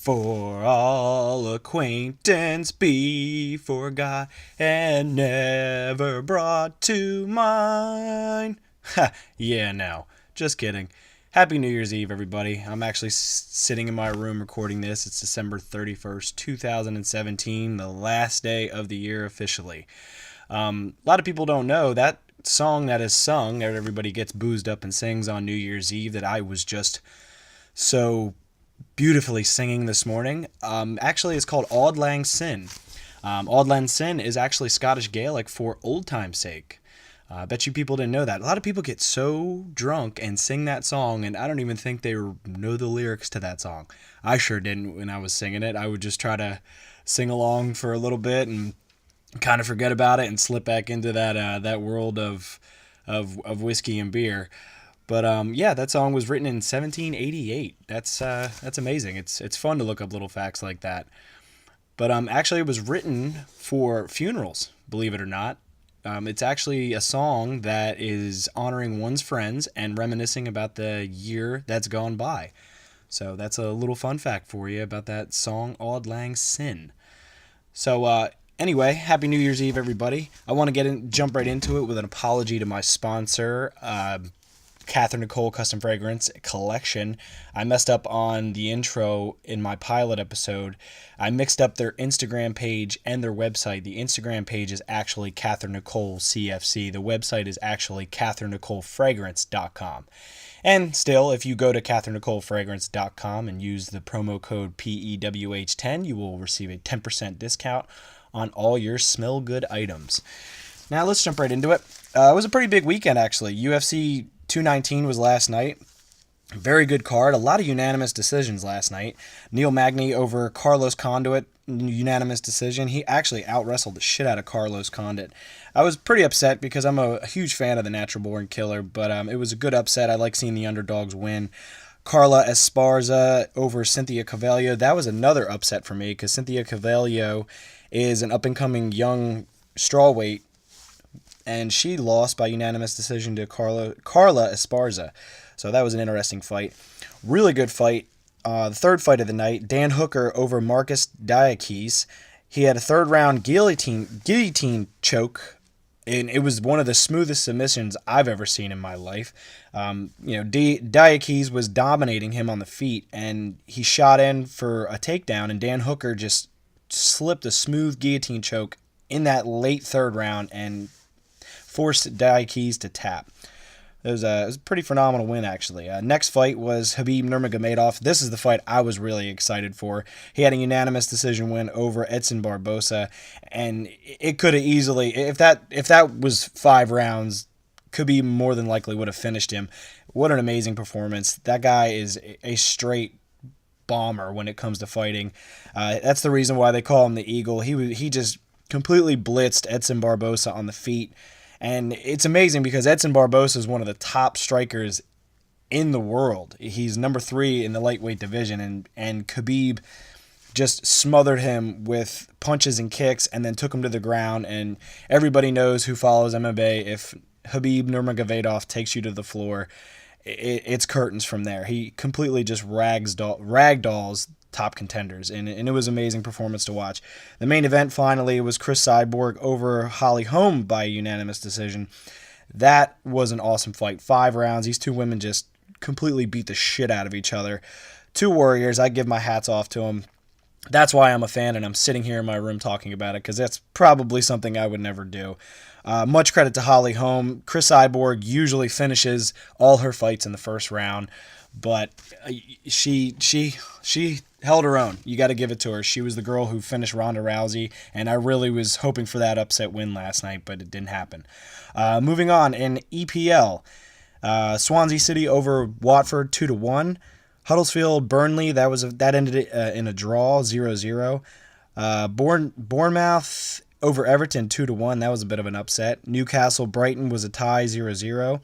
For all acquaintance be forgot and never brought to mind. Ha, yeah, no, just kidding. Happy New Year's Eve, everybody. I'm actually sitting in my room recording this. It's December 31st, 2017, the last day of the year officially. A lot of people don't know that song that is sung, that everybody gets boozed up and sings on New Year's Eve, that I was just so beautifully singing this morning. Actually, it's called Auld Lang Syne. Auld Lang Syne is actually Scottish Gaelic for old time's sake. I bet you people didn't know that. A lot of people get so drunk and sing that song, and I don't even think they know the lyrics to that song. I sure didn't when I was singing it. I would just try to sing along for a little bit and kind of forget about it and slip back into that world of whiskey and beer. But yeah, that song was written in 1788. That's amazing. It's fun to look up little facts like that. But actually, it was written for funerals. Believe it or not, it's actually a song that is honoring one's friends and reminiscing about the year that's gone by. So that's a little fun fact for you about that song, Auld Lang Syne. So anyway, Happy New Year's Eve, everybody. I want to jump right into it with an apology to my sponsor, Catherine Nicole Custom Fragrance Collection. I messed up on the intro in my pilot episode. I mixed up their Instagram page and their website. The Instagram page is actually Catherine Nicole CFC. The website is actually CatherineNicoleFragrance.com. And still, if you go to CatherineNicoleFragrance.com and use the promo code PEWH10, you will receive a 10% discount on all your smell good items. Now let's jump right into it. It was a pretty big weekend, actually. UFC 219 was last night. Very good card. A lot of unanimous decisions last night. Neil Magny over Carlos Condit, unanimous decision. He actually out-wrestled the shit out of Carlos Condit. I was pretty upset because I'm a huge fan of the Natural Born Killer, but it was a good upset. I like seeing the underdogs win. Carla Esparza over Cynthia Cavallo. That was another upset for me because Cynthia Cavallo is an up-and-coming young strawweight, and she lost by unanimous decision to Carla Esparza. So that was an interesting fight. Really good fight. The third fight of the night, Dan Hooker over Marcus Diakis. He had a third-round guillotine choke, and it was one of the smoothest submissions I've ever seen in my life. Diakis was dominating him on the feet, and he shot in for a takedown, and Dan Hooker just slipped a smooth guillotine choke in that late third round and forced Diakis to tap. It was a pretty phenomenal win, actually. Next fight was Khabib Nurmagomedov. This is the fight I was really excited for. He had a unanimous decision win over Edson Barbosa, and it could have easily, if that was 5 rounds, Khabib more than likely would have finished him. What an amazing performance. That guy is a straight bomber when it comes to fighting. That's the reason why they call him the Eagle. He just completely blitzed Edson Barbosa on the feet. And it's amazing because Edson Barbosa is one of the top strikers in the world. He's number 3 in the lightweight division, and Khabib just smothered him with punches and kicks and then took him to the ground. And everybody knows who follows MMA, if Khabib Nurmagomedov takes you to the floor, it's curtains from there. He completely just ragdolls top contenders, and it was an amazing performance to watch. The main event finally was Chris Cyborg over Holly Holm by unanimous decision. That was an awesome fight. 5 rounds. These two women just completely beat the shit out of each other. Two warriors. I give my hats off to them. That's why I'm a fan, and I'm sitting here in my room talking about it, because that's probably something I would never do. Much credit to Holly Holm. Chris Cyborg usually finishes all her fights in the first round, but she held her own. You got to give it to her. She was the girl who finished Ronda Rousey, and I really was hoping for that upset win last night, but it didn't happen. Moving on, in EPL, Swansea City over Watford 2-1. Huddersfield Burnley, that ended in a draw 0-0. Bournemouth over Everton 2-1. That was a bit of an upset. Newcastle Brighton was a tie 0-0.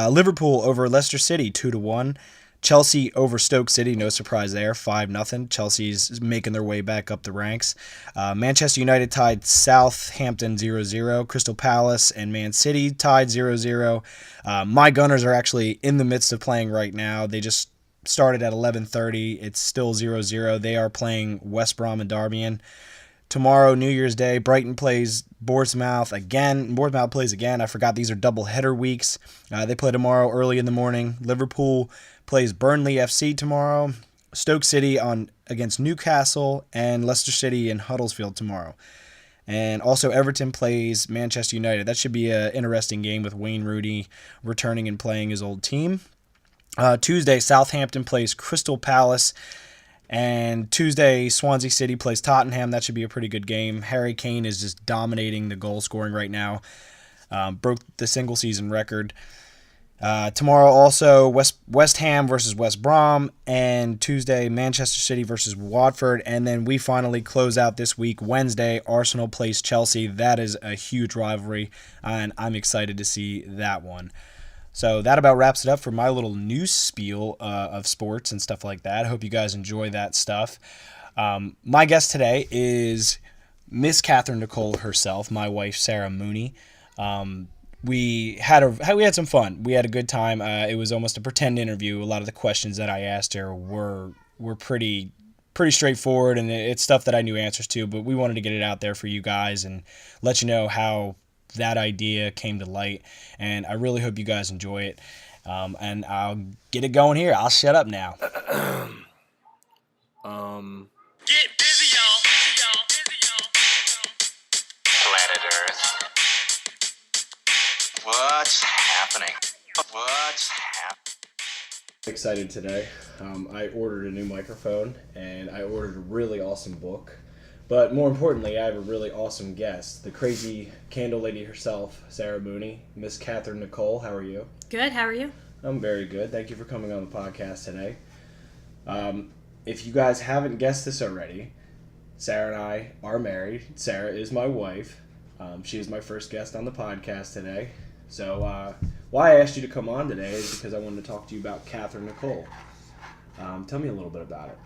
Liverpool over Leicester City 2-1. Chelsea over Stoke City, no surprise there, 5-0. Chelsea's making their way back up the ranks. Manchester United tied Southampton 0-0. Crystal Palace and Man City tied 0-0. My Gunners are actually in the midst of playing right now. They just started at 11:30. It's still 0-0. They are playing West Brom and Darbian. Tomorrow, New Year's Day, Brighton plays Bournemouth again. Bournemouth plays again. I forgot these are double-header weeks. They play tomorrow early in the morning. Liverpool plays Burnley FC tomorrow. Stoke City against Newcastle, and Leicester City and Huddersfield tomorrow. And also Everton plays Manchester United. That should be an interesting game with Wayne Rooney returning and playing his old team. Tuesday, Southampton plays Crystal Palace. And Tuesday, Swansea City plays Tottenham. That should be a pretty good game. Harry Kane is just dominating the goal scoring right now. Broke the single season record. Tomorrow also West Ham versus West Brom. And Tuesday, Manchester City versus Watford. And then we finally close out this week. Wednesday, Arsenal plays Chelsea. That is a huge rivalry. And I'm excited to see that one. So that about wraps it up for my little news spiel of sports and stuff like that. I hope you guys enjoy that stuff. My guest today is Miss Catherine Nicole herself, my wife, Sarah Mooney. We had some fun. We had a good time. It was almost a pretend interview. A lot of the questions that I asked her were pretty straightforward, and it's stuff that I knew answers to, but we wanted to get it out there for you guys and let you know how that idea came to light, and I really hope you guys enjoy it. And I'll get it going here. I'll shut up now. Get busy, y'all. Planet Earth. What's happening? Excited today. I ordered a new microphone, and I ordered a really awesome book. But more importantly, I have a really awesome guest, the crazy candle lady herself, Sarah Mooney. Miss Catherine Nicole, how are you? Good, how are you? I'm very good. Thank you for coming on the podcast today. If you guys haven't guessed this already, Sarah and I are married. Sarah is my wife. She is my first guest on the podcast today. So why I asked you to come on today is because I wanted to talk to you about Catherine Nicole. Tell me a little bit about it.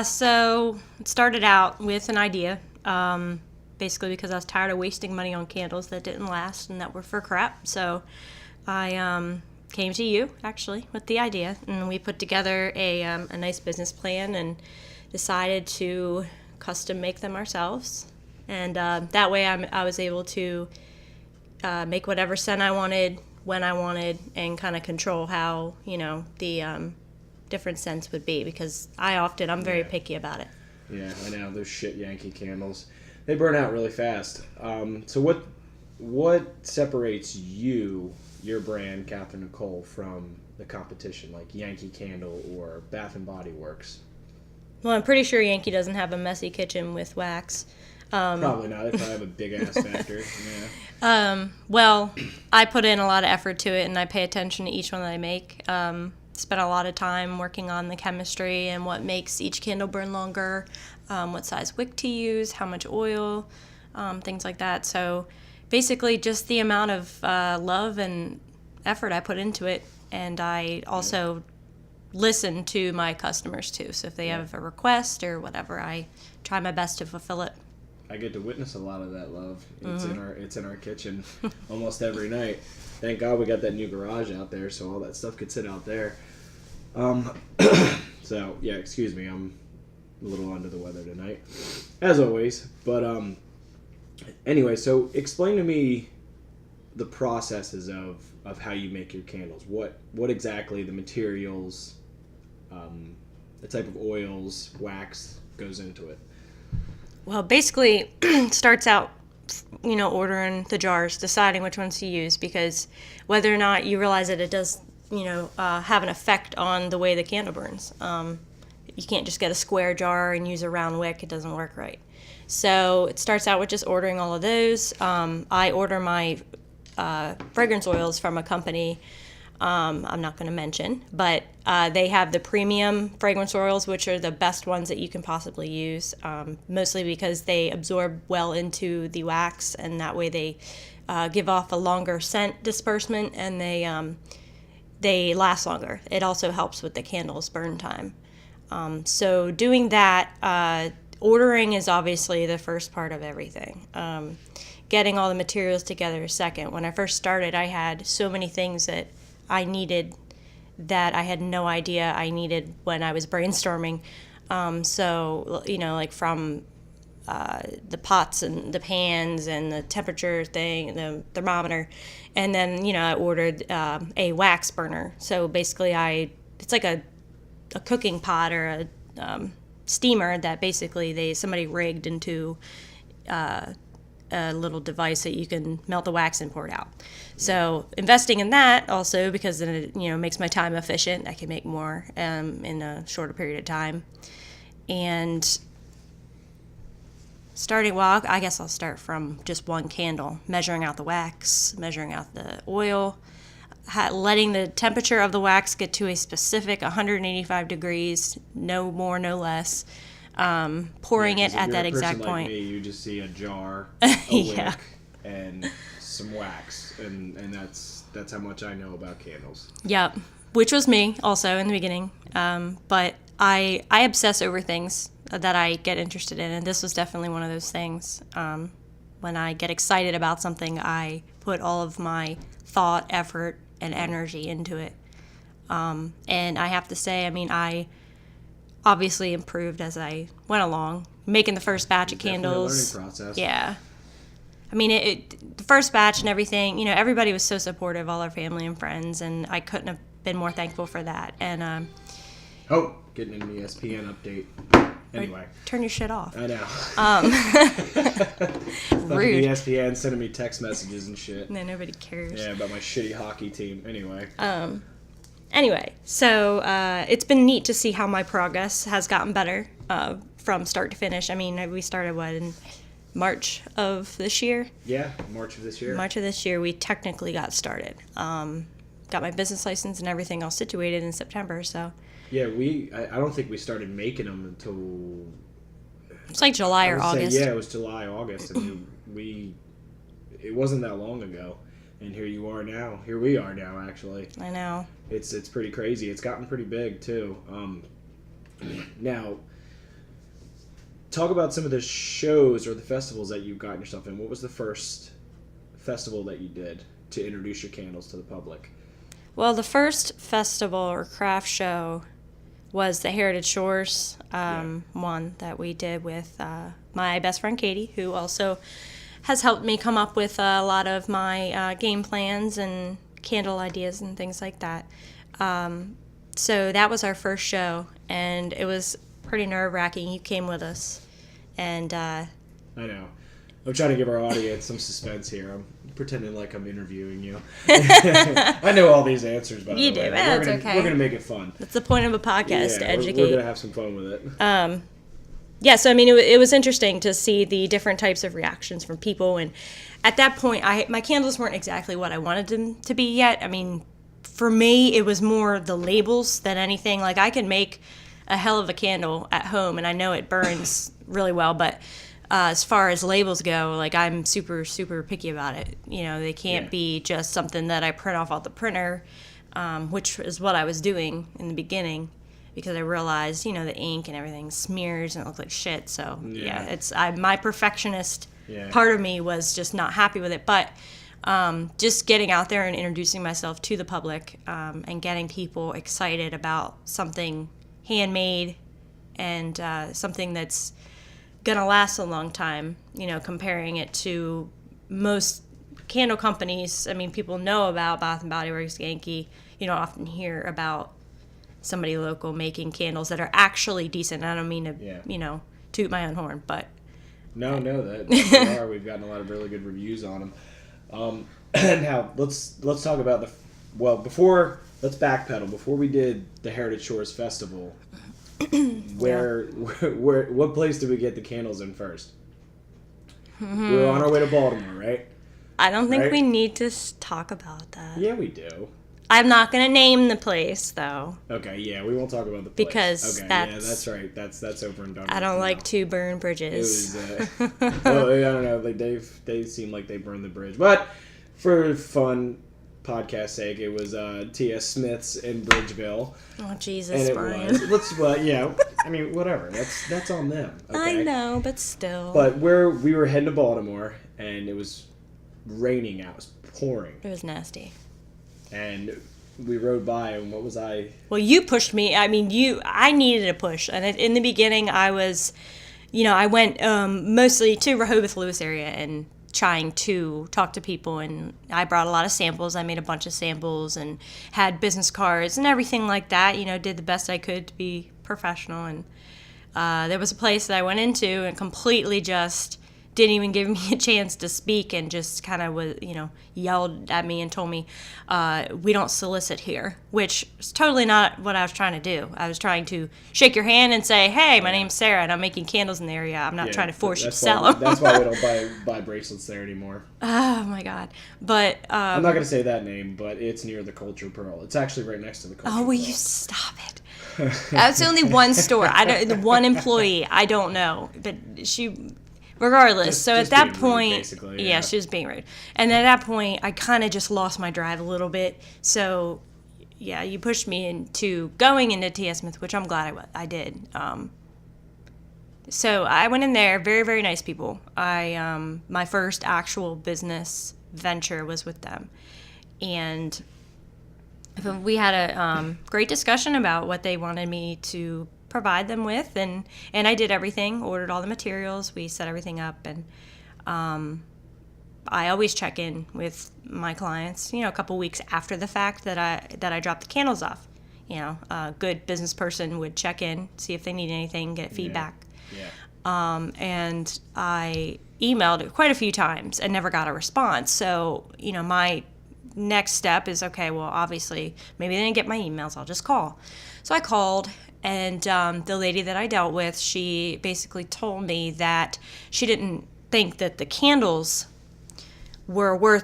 So it started out with an idea, basically because I was tired of wasting money on candles that didn't last and that were for crap. So I came to you, actually, with the idea, and we put together a nice business plan and decided to custom make them ourselves. And that way I was able to make whatever scent I wanted, when I wanted, and kind of control how, the different scents would be, because I'm very picky about it. Yeah, I know, those shit Yankee candles. They burn out really fast. So what separates your brand, Catherine Nicole, from the competition, like Yankee Candle or Bath & Body Works? Well, I'm pretty sure Yankee doesn't have a messy kitchen with wax. Probably not. They probably have a big-ass factory. Yeah. Well, I put in a lot of effort to it, and I pay attention to each one that I make. Spent a lot of time working on the chemistry and what makes each candle burn longer, what size wick to use, how much oil, things like that. So basically just the amount of love and effort I put into it. And I also listen to my customers too. So if they have a request or whatever, I try my best to fulfill it. I get to witness a lot of that love. It's in our kitchen almost every night. Thank God we got that new garage out there, so all that stuff could sit out there. So yeah, excuse me, I'm a little under the weather tonight, as always. But anyway, so explain to me the processes of how you make your candles. What exactly the materials, the type of oils, wax goes into it. Well, basically, it starts out, ordering the jars, deciding which ones to use, because whether or not you realize that it does, have an effect on the way the candle burns. You can't just get a square jar and use a round wick. It doesn't work right. So it starts out with just ordering all of those. I order my fragrance oils from a company I'm not going to mention, but they have the premium fragrance oils, which are the best ones that you can possibly use, mostly because they absorb well into the wax, and that way they give off a longer scent disbursement, and they last longer. It also helps with the candle's burn time. So doing that, ordering is obviously the first part of everything. Getting all the materials together is second. When I first started, I had so many things that I needed that I had no idea I needed when I was brainstorming. So, like from the pots and the pans and the temperature thing, the thermometer. And then, I ordered a wax burner. So basically it's like a cooking pot or a steamer that basically somebody rigged into a little device that you can melt the wax and pour it out. So investing in that also, because then it makes my time efficient. I can make more in a shorter period of time. And I guess I'll start from just one candle, measuring out the wax, measuring out the oil, letting the temperature of the wax get to a specific 185 degrees, no more, no less. Pouring it at that exact point. Like me, you just see a jar, a yeah, wick, and some wax, and that's how much I know about candles. Yep, which was me also in the beginning. But I obsess over things that I get interested in, and this was definitely one of those things. When I get excited about something, I put all of my thought, effort, and energy into it. And I have to say, I obviously improved as I went along, making the first batch of candles. A learning process. Yeah. The first batch and everything, everybody was so supportive, all our family and friends, and I couldn't have been more thankful for that. And getting an ESPN update. Anyway. Turn your shit off. I know. Rude. ESPN sending me text messages and shit. No, nobody cares. Yeah, about my shitty hockey team. Anyway. Anyway, so it's been neat to see how my progress has gotten better from start to finish. We started, in March of this year? Yeah, March of this year. March of this year, we technically got started. Got my business license and everything all situated in September, so... Yeah, I don't think we started making them until... It's like July or August. Yeah, it was July, August, and it wasn't that long ago. And here you are now. Here we are now, actually. I know. It's pretty crazy. It's gotten pretty big, too. Now, talk about some of the shows or the festivals that you've gotten yourself in. What was the first festival that you did to introduce your candles to the public? Well, the first festival or craft show was the Heritage Shores one that we did with my best friend Katie, who also has helped me come up with a lot of my game plans and candle ideas and things like that. So that was our first show, and it was pretty nerve-wracking. You came with us, and I know. I'm trying to give our audience some suspense here. I'm pretending like I'm interviewing you. I know all these answers, by the way. You do. That's okay. We're going to make it fun. That's the point of a podcast, to educate. We're going to have some fun with it. Yeah, so it was interesting to see the different types of reactions from people. And at that point, my candles weren't exactly what I wanted them to be yet. For me, it was more the labels than anything. Like, I can make a hell of a candle at home, and I know it burns really well, but... as far as labels go, I'm super, super picky about it. They can't be just something that I print off the printer, which is what I was doing in the beginning, because I realized, the ink and everything smears and it looks like shit. So, my perfectionist part of me was just not happy with it. But just getting out there and introducing myself to the public and getting people excited about something handmade and something that's gonna last a long time, comparing it to most candle companies. People know about Bath and Body Works, Yankee. You don't often hear about somebody local making candles that are actually decent. I don't mean to, toot my own horn, but no, that they are. We've gotten a lot of really good reviews on them. Now let's talk about let's backpedal. Before we did the Heritage Shores Festival. What place did we get the candles in first? Mm-hmm. We were on our way to Baltimore, right? I don't think we need to talk about that. Yeah, we do. I'm not going to name the place, though. Okay, yeah, we won't talk about the place. Because that's right. That's over and done. I don't like to burn bridges. It was, well, I don't know. They seem like they burned the bridge. But for fun... podcast sake, it was T.S. Smith's in Bridgeville. Oh, Jesus, and Brian. Whatever. That's on them. Okay? I know, but still. But we were heading to Baltimore, and it was raining out. It was pouring. It was nasty. And we rode by, and what was I? Well, you pushed me. I mean, I needed a push. And in the beginning, I was, I went mostly to Rehoboth Lewis area and trying to talk to people. And I brought a lot of samples. I made a bunch of samples and had business cards and everything like that. Did the best I could to be professional. And there was a place that I went into and completely just didn't even give me a chance to speak and just kind of was, yelled at me and told me, we don't solicit here, which is totally not what I was trying to do. I was trying to shake your hand and say, hey, my name's Sarah and I'm making candles in the area. I'm not trying to force you to sell them. That's why we don't buy bracelets there anymore. Oh my God. But I'm not going to say that name, but it's near the Culture Pearl. It's actually right next to the Culture Pearl. Oh, will you stop it? That's only one store. The one employee. I don't know, but she. Regardless, so at that point, yeah, she was being rude. And at that point, I kind of just lost my drive a little bit. So, yeah, you pushed me into going into T.S. Smith, which I'm glad I did. So I went in there, very, very nice people. My first actual business venture was with them. And we had a great discussion about what they wanted me to provide them with, and I did everything, ordered all the materials, we set everything up, and I always check in with my clients, a couple weeks after the fact that I dropped the candles off. A good business person would check in, see if they need anything, get feedback. Yeah. And I emailed quite a few times and never got a response. So, my next step is, okay, well, obviously, maybe they didn't get my emails, I'll just call. So I called, and the lady that I dealt with, she basically told me that she didn't think that the candles were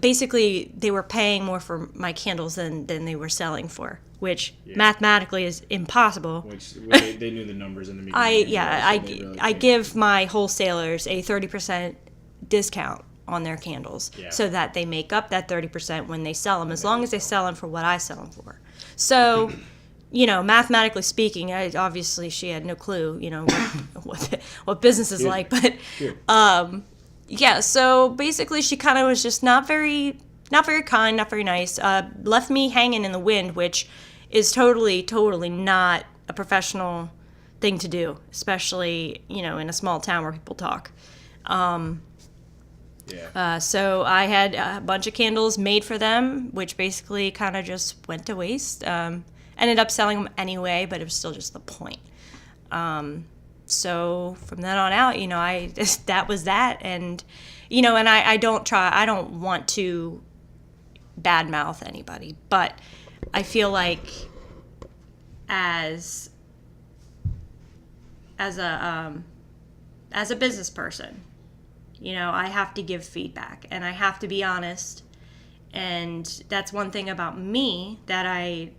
basically they were paying more for my candles than they were selling for, which mathematically is impossible. Which they knew the numbers in the beginning. I give my wholesalers a 30% discount on their candles so that they make up that 30% when they sell them, as long as they sell them for what I sell them for. So, mathematically speaking, obviously she had no clue, what business is like, but so basically she kind of was just not very kind, not very nice, left me hanging in the wind, which is totally not a professional thing to do, especially, in a small town where people talk. So I had a bunch of candles made for them, which basically kind of just went to waste. Ended up selling them anyway, but it was still just the point. So from then on out, that was that. And, and I don't want to badmouth anybody, but I feel like as a business person, I have to give feedback and I have to be honest. And that's one thing about me that I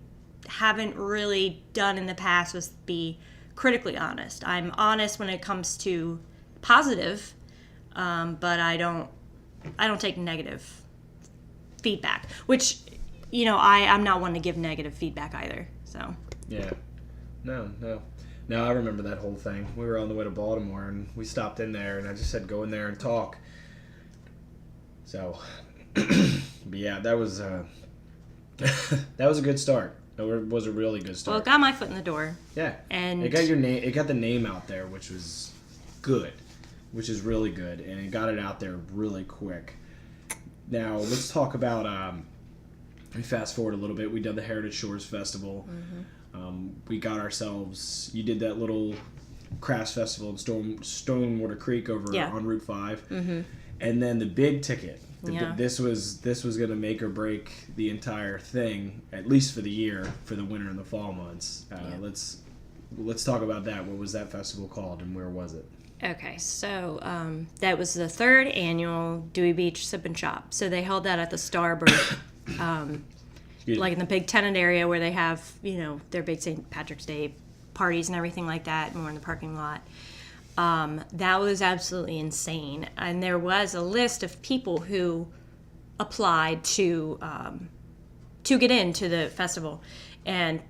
haven't really done in the past, was be critically honest. I'm honest when it comes to positive, but I don't take negative feedback, which, I'm not one to give negative feedback either. So. Yeah. No, I remember that whole thing. We were on the way to Baltimore, and we stopped in there, and I just said, go in there and talk. So, but yeah, that was a good start. It was a really good start. Well, it got my foot in the door. Yeah. And it got your name. It got the name out there, which was good, which is really good, and it got it out there really quick. Now let's talk about. We fast forward a little bit. We did the Heritage Shores Festival. Mm-hmm. We got ourselves. You did that little crafts festival in Stonewater Creek over on Route 5, mm-hmm. and then the big ticket. This was going to make or break the entire thing, at least for the year, for the winter and the fall months. Let's talk about that. What was that festival called, and where was it? Okay, so that was the third annual Dewey Beach Sip and Shop. So they held that at the Starbird, like in the big tenant area where they have, their big St. Patrick's Day parties and everything like that, more in the parking lot. That was absolutely insane. And there was a list of people who applied to get into the festival. And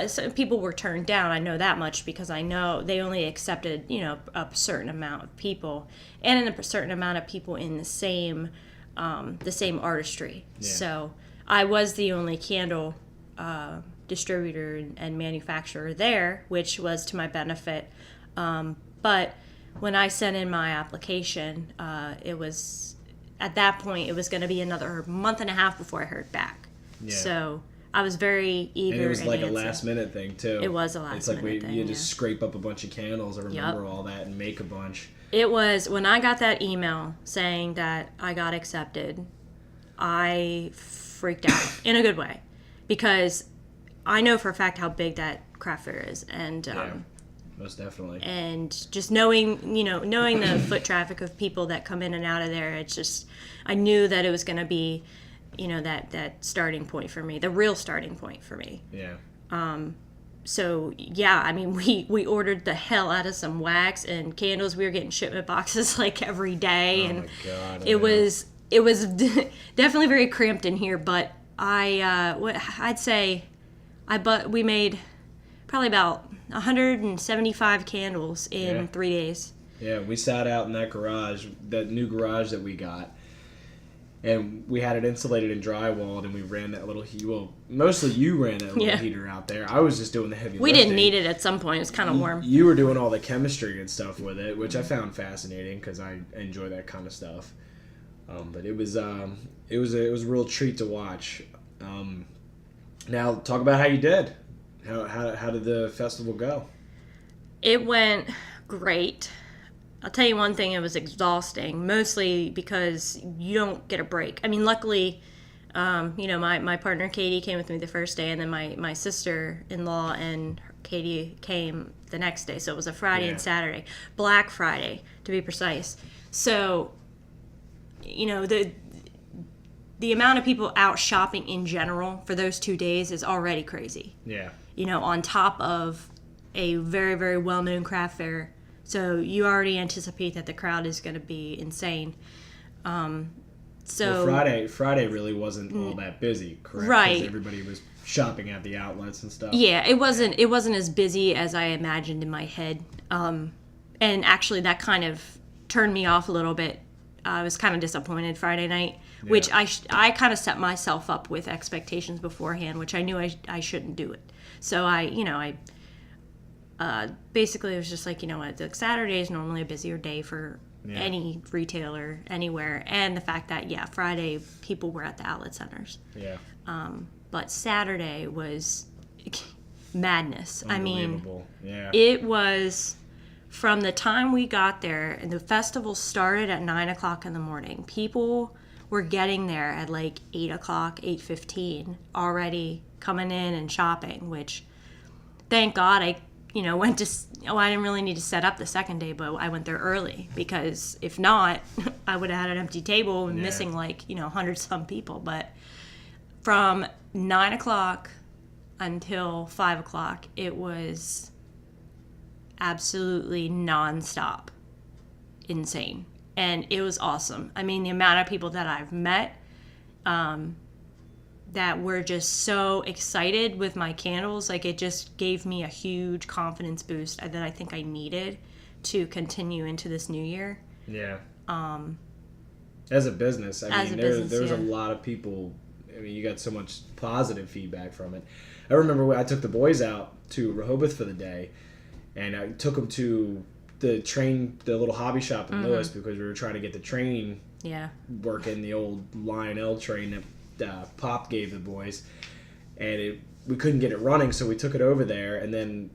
some people were turned down. I know that much because I know they only accepted, a certain amount of people and a certain amount of people in the same artistry. Yeah. So I was the only candle distributor and manufacturer there, which was to my benefit. But when I sent in my application, it was, at that point, it was going to be another month and a half before I heard back. Yeah. So I was very eager. And it was like a antsy. last minute thing too. It was a last minute thing. It's like you just yeah. scrape up a bunch of candles. I remember all that and make a bunch. It was, when I got that email saying that I got accepted, I freaked out in a good way, because I know for a fact how big that craft fair is, and most definitely. And just knowing the foot traffic of people that come in and out of there, it's just, I knew that it was going to be, that starting point for me, the real starting point for me. Yeah. So yeah, I mean, we ordered the hell out of some wax and candles. We were getting shipment boxes like every day, and my God, it was definitely very cramped in here. But I'd say we made probably about 175 candles in 3 days. Yeah, we sat out in that garage, that new garage that we got, and we had it insulated and drywalled, and we ran that little heat. Well, mostly you ran that little heater out there. I was just doing the heavy lifting. We didn't need it at some point. It was kind of warm. You were doing all the chemistry and stuff with it, which I found fascinating because I enjoy that kind of stuff. But it was a real treat to watch. Now talk about how you did. How did the festival go? It went great. I'll tell you one thing, it was exhausting, mostly because you don't get a break. I mean, luckily, my partner Katie came with me the first day, and then my sister-in-law and Katie came the next day. So it was a Friday and Saturday. Black Friday, to be precise. So, the amount of people out shopping in general for those 2 days is already crazy. Yeah. On top of a very, very well-known craft fair. So you already anticipate that the crowd is going to be insane. Well, Friday really wasn't all that busy, correct? Right. 'Cause everybody was shopping at the outlets and stuff. Yeah, it wasn't as busy as I imagined in my head. And actually that kind of turned me off a little bit. I was kind of disappointed Friday night, which I kind of set myself up with expectations beforehand, which I knew I shouldn't do it. So basically it was just like, the Saturday is normally a busier day for any retailer anywhere, and the fact that Friday people were at the outlet centers. Yeah. But Saturday was madness. I mean, it was from the time we got there, and the festival started at 9:00 in the morning. People were getting there at like 8:00, 8:15, already coming in and shopping, which thank God I went to, I didn't really need to set up the second day, but I went there early, because if not, I would have had an empty table and missing 100 some people. But from 9:00 until 5:00, it was absolutely nonstop insane. And it was awesome. I mean, the amount of people that I've met, that were just so excited with my candles, like it just gave me a huge confidence boost that I think I needed to continue into this new year. Yeah. As a business, there's a lot of people. I mean, you got so much positive feedback from it. I remember when I took the boys out to Rehoboth for the day, and I took them to the little hobby shop in Lewis, because we were trying to get the train working, the old Lionel train that Pop gave the boys, and we couldn't get it running, so we took it over there, and then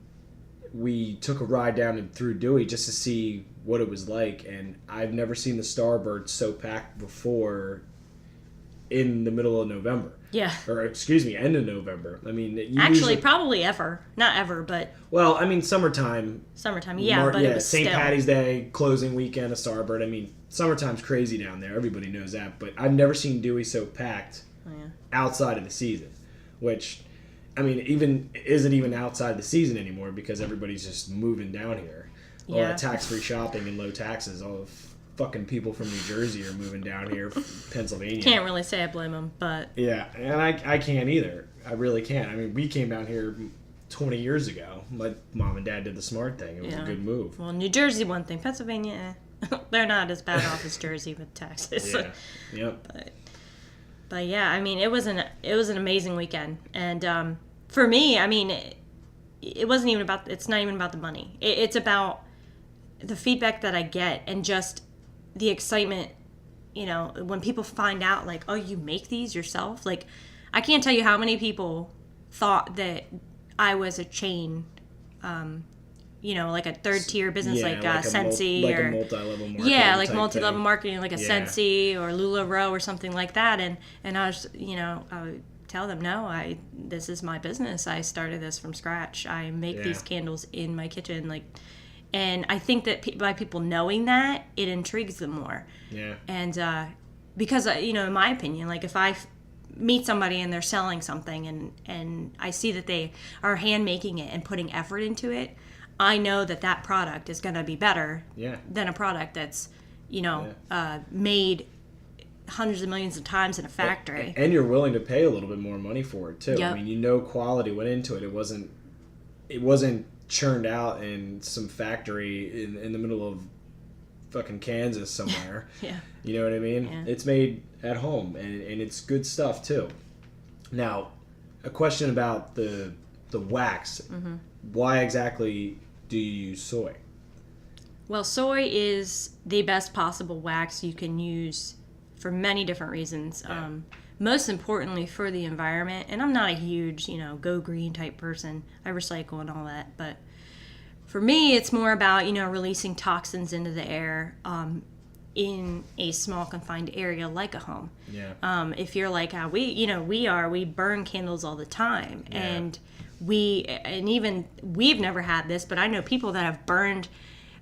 we took a ride down through Dewey just to see what it was like. And I've never seen the Starbird so packed before in the middle of November. Yeah. Or excuse me, end of November. I mean, actually, probably ever. Not ever, but. Well, I mean, summertime. But it was St. still. Patty's Day, closing weekend of Starbird. I mean, summertime's crazy down there. Everybody knows that. But I've never seen Dewey so packed outside of the season, which, I mean, isn't even outside the season anymore, because everybody's just moving down here. All that tax-free shopping and low taxes. All the fucking people from New Jersey are moving down here, Pennsylvania. Can't really say I blame them, but yeah, and I can't either. I really can't. I mean, we came down here 20 years ago. My mom and dad did the smart thing. It was a good move. Well, New Jersey, one thing. Pennsylvania, they're not as bad off as Jersey with taxes. Yeah. Yep. But But yeah, I mean, it was an amazing weekend, and for me, I mean, it wasn't even about. It's not even about the money. It's about the feedback that I get and just the excitement. You know, when people find out, like, oh, you make these yourself. Like, I can't tell you how many people thought that I was a chain. You know, like a third tier business, like Scentsy, like or a multi-level marketing. Yeah, like type multi-level thing. marketing, like a Scentsy or LuLaRoe or something like that. And I was, you know, I would tell them, no, this is my business. I started this from scratch. I make these candles in my kitchen, like, and I think that by people knowing that, it intrigues them more. Yeah. And because you know, in my opinion, like if I meet somebody and they're selling something and I see that they are hand making it and putting effort into it, I know that product is going to be better than a product that's, you know, made hundreds of millions of times in a factory. And you're willing to pay a little bit more money for it too. Yep. I mean, you know, quality went into it. It wasn't churned out in some factory in the middle of fucking Kansas somewhere. Yeah. You know what I mean? Yeah. It's made at home and it's good stuff too. Now, a question about the wax. Mm-hmm. Why exactly do you use soy? Well, soy is the best possible wax you can use for many different reasons. Yeah. Most importantly for the environment. And I'm not a huge, you know, go green type person. I recycle and all that. But for me, it's more about, you know, releasing toxins into the air in a small confined area like a home. Yeah. If you're like how we burn candles all the time. Yeah. And even we've never had this, but I know people that have burned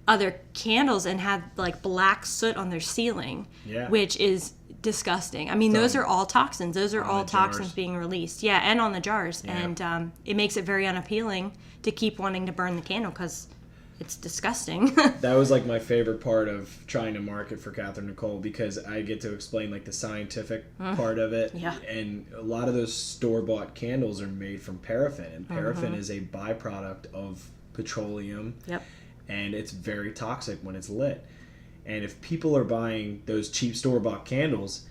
other candles and had like black soot on their ceiling, which is disgusting. I mean, those are all toxins. Those are all toxins being released. Yeah, and on the jars. Yeah. And it makes it very unappealing to keep wanting to burn the candle because it's disgusting. That was like my favorite part of trying to market for Catherine Nicole because I get to explain like the scientific part of it. Yeah. And a lot of those store-bought candles are made from paraffin, and paraffin is a byproduct of petroleum. Yep. And it's very toxic when it's lit. And if people are buying those cheap store-bought candles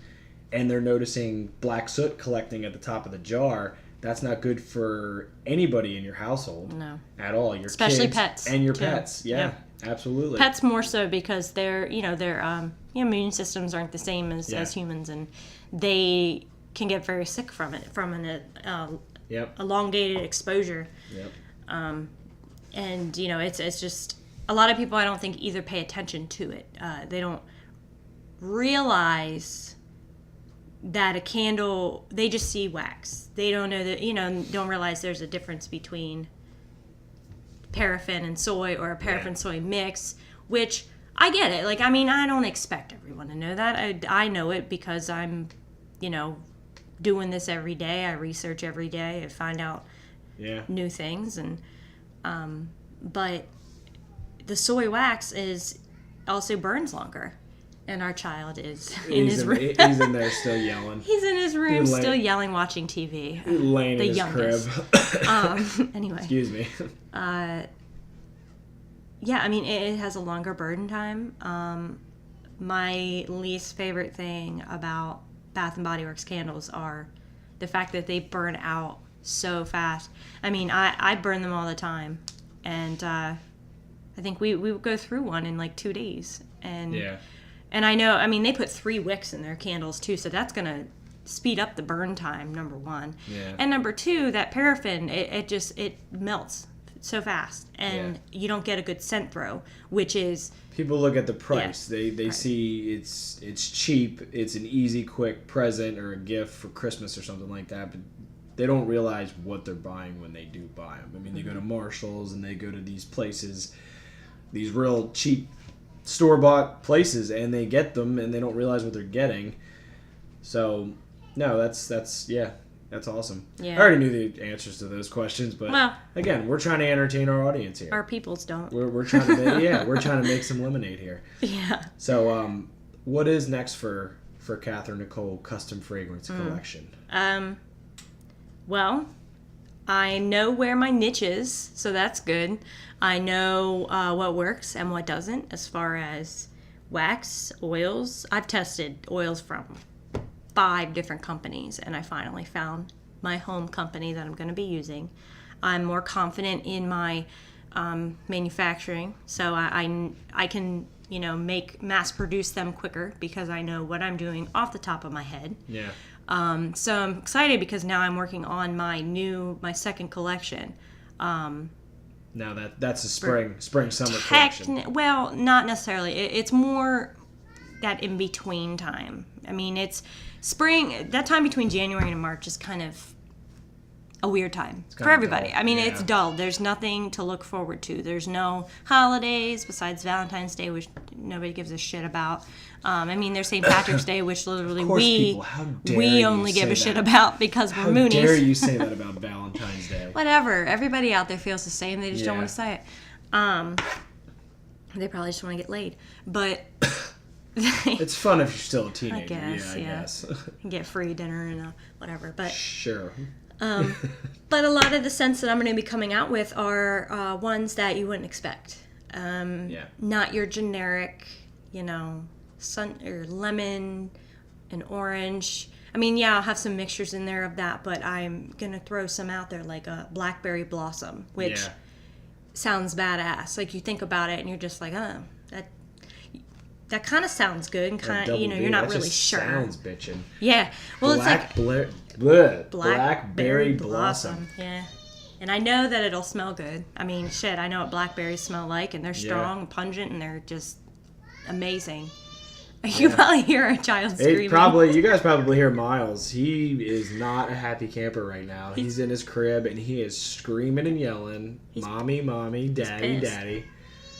and they're noticing black soot collecting at the top of the jar, that's not good for anybody in your household. No. At all. Your especially kids pets. And your too. pets. Yeah, absolutely. Pets more so because their immune systems aren't the same as humans, and they can get very sick from it, from an elongated exposure. Yep. And, you know, it's just, a lot of people I don't think either pay attention to it. They don't realize that a candle, they just see wax. They don't know that, you know, don't realize there's a difference between paraffin and soy or a paraffin soy mix, which I get it. Like, I mean, I don't expect everyone to know that. I know it because I'm, you know, doing this every day. I research every day. I find out new things. And, but the soy wax also burns longer. And our child is in his room. He's in there still yelling. He's in his room still yelling, watching TV. Laying the in his youngest. crib. Anyway. Excuse me. Yeah, I mean, it has a longer burn time. My least favorite thing about Bath and Body Works candles are the fact that they burn out so fast. I mean, I burn them all the time. And I think we would go through one in like 2 days. And I know, I mean, they put 3 wicks in their candles too, so that's going to speed up the burn time, number one. Yeah. And number two, that paraffin, it melts so fast, and you don't get a good scent throw, which is... People look at the price. They see it's cheap, it's an easy, quick present or a gift for Christmas or something like that, but they don't realize what they're buying when they do buy them. I mean, they go to Marshall's and they go to these places, these real cheap store-bought places, and they get them and they don't realize what they're getting. So no, that's awesome. I already knew the answers to those questions, but again, we're trying to entertain our audience here. Our peoples don't. We're trying to we're trying to make some lemonade here. Yeah. So what is next for Catherine Nicole Custom Fragrance Collection? Well, I know where my niche is, so that's good. I know what works and what doesn't as far as wax, oils. I've tested oils from 5 different companies, and I finally found my home company that I'm going to be using. I'm more confident in my manufacturing, so I can mass produce them quicker because I know what I'm doing off the top of my head. Yeah. So I'm excited because now I'm working on my second collection. Now that's a spring summer collection. Well, not necessarily. It's more that in between time. I mean, it's spring. That time between January and March is kind of a weird time for everybody. Dull. I mean, it's dull. There's nothing to look forward to. There's no holidays besides Valentine's Day, which nobody gives a shit about. I mean, there's St. Patrick's Day, which literally we only give a shit about because we're Moonies. How dare you say that about Valentine's Day? Whatever. Everybody out there feels the same. They just don't want to say it. They probably just want to get laid. But it's fun if you're still a teenager. I guess. Get free dinner and whatever. But sure. But a lot of the scents that I'm going to be coming out with are ones that you wouldn't expect. Not your generic, sun or lemon and orange. I mean, I'll have some mixtures in there of that, but I'm going to throw some out there like a blackberry blossom, which sounds badass. Like you think about it and you're just like, oh, that kind of sounds good and kind of, you're not really sure. Sounds bitchin'. Yeah. Well, it's like blackberry blossom. Yeah. And I know that it'll smell good. I mean, shit, I know what blackberries smell like, and they're strong and pungent, and they're just amazing. You probably hear a child screaming. You guys probably hear Miles. He is not a happy camper right now. He's in his crib, and he is screaming and yelling, "Mommy, mommy, daddy, daddy."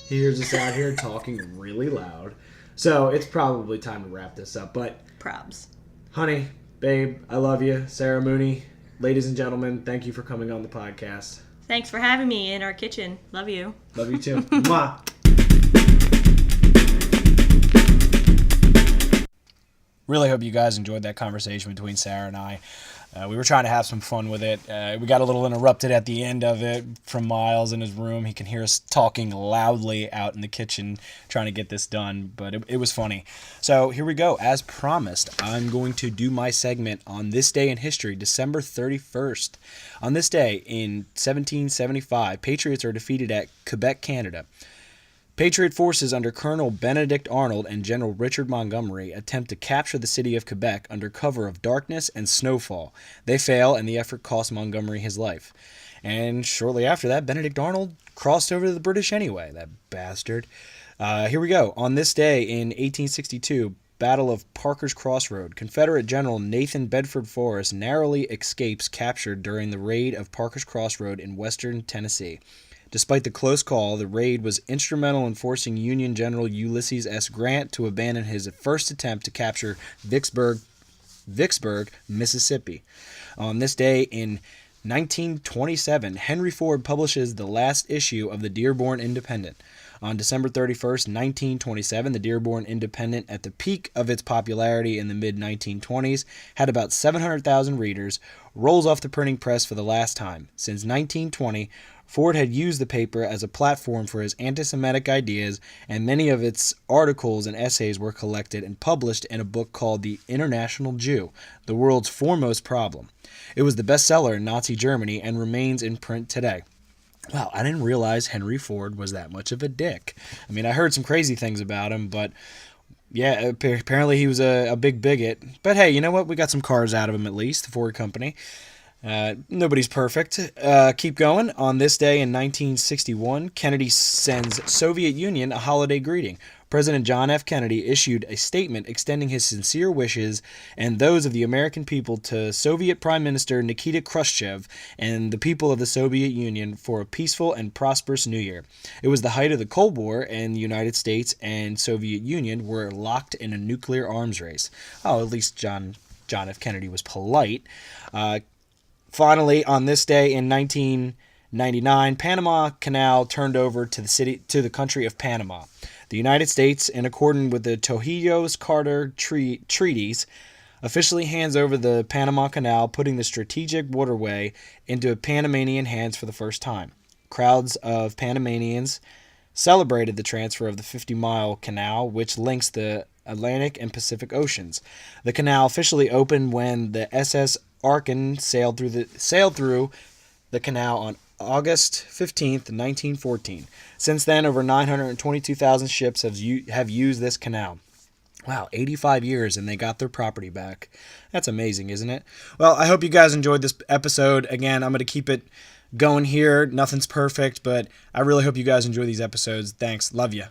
He hears us out here talking really loud. So it's probably time to wrap this up. But probs. Honey, babe, I love you. Sarah Mooney, ladies and gentlemen, thank you for coming on the podcast. Thanks for having me in our kitchen. Love you. Love you too. Mwah. Really hope you guys enjoyed that conversation between Sarah and I. We were trying to have some fun with it. We got a little interrupted at the end of it from Miles in his room. He can hear us talking loudly out in the kitchen trying to get this done, but it was funny. So here we go. As promised, I'm going to do my segment on this day in history, December 31st. On this day in 1775, Patriots are defeated at Quebec, Canada. Patriot forces under Colonel Benedict Arnold and General Richard Montgomery attempt to capture the city of Quebec under cover of darkness and snowfall. They fail, and the effort costs Montgomery his life. And shortly after that, Benedict Arnold crossed over to the British anyway, that bastard. Here we go. On this day in 1862, Battle of Parker's Crossroad, Confederate General Nathan Bedford Forrest narrowly escapes capture during the raid of Parker's Crossroad in western Tennessee. Despite the close call, the raid was instrumental in forcing Union General Ulysses S. Grant to abandon his first attempt to capture Vicksburg, Mississippi. On this day in 1927, Henry Ford publishes the last issue of the Dearborn Independent. On December 31st, 1927, the Dearborn Independent, at the peak of its popularity in the mid-1920s, had about 700,000 readers, rolls off the printing press for the last time. Since 1920, Ford had used the paper as a platform for his anti-Semitic ideas, and many of its articles and essays were collected and published in a book called The International Jew, the World's Foremost Problem. It was the bestseller in Nazi Germany and remains in print today. Wow, I didn't realize Henry Ford was that much of a dick. I mean, I heard some crazy things about him, but yeah, apparently he was a big bigot. But hey, you know what? We got some cars out of him at least, the Ford Company. Nobody's perfect. Keep going. On this day in 1961, Kennedy sends Soviet Union a holiday greeting. President John F. Kennedy issued a statement extending his sincere wishes and those of the American people to Soviet Prime Minister Nikita Khrushchev and the people of the Soviet Union for a peaceful and prosperous New Year. It was the height of the Cold War, and the United States and Soviet Union were locked in a nuclear arms race. Oh, at least John F. Kennedy was polite. Finally, on this day in 1999, Panama Canal turned over to the country of Panama. The United States, in accordance with the Trujillo-Carter treaties, officially hands over the Panama Canal, putting the strategic waterway into Panamanian hands for the first time. Crowds of Panamanians celebrated the transfer of the 50-mile canal, which links the Atlantic and Pacific Oceans. The canal officially opened when the SS Arkan sailed through the canal on August 15th, 1914. Since then, over 922,000 ships have used this canal. Wow, 85 years and they got their property back. That's amazing, isn't it? Well, I hope you guys enjoyed this episode. Again, I'm going to keep it going here. Nothing's perfect, but I really hope you guys enjoy these episodes. Thanks. Love you.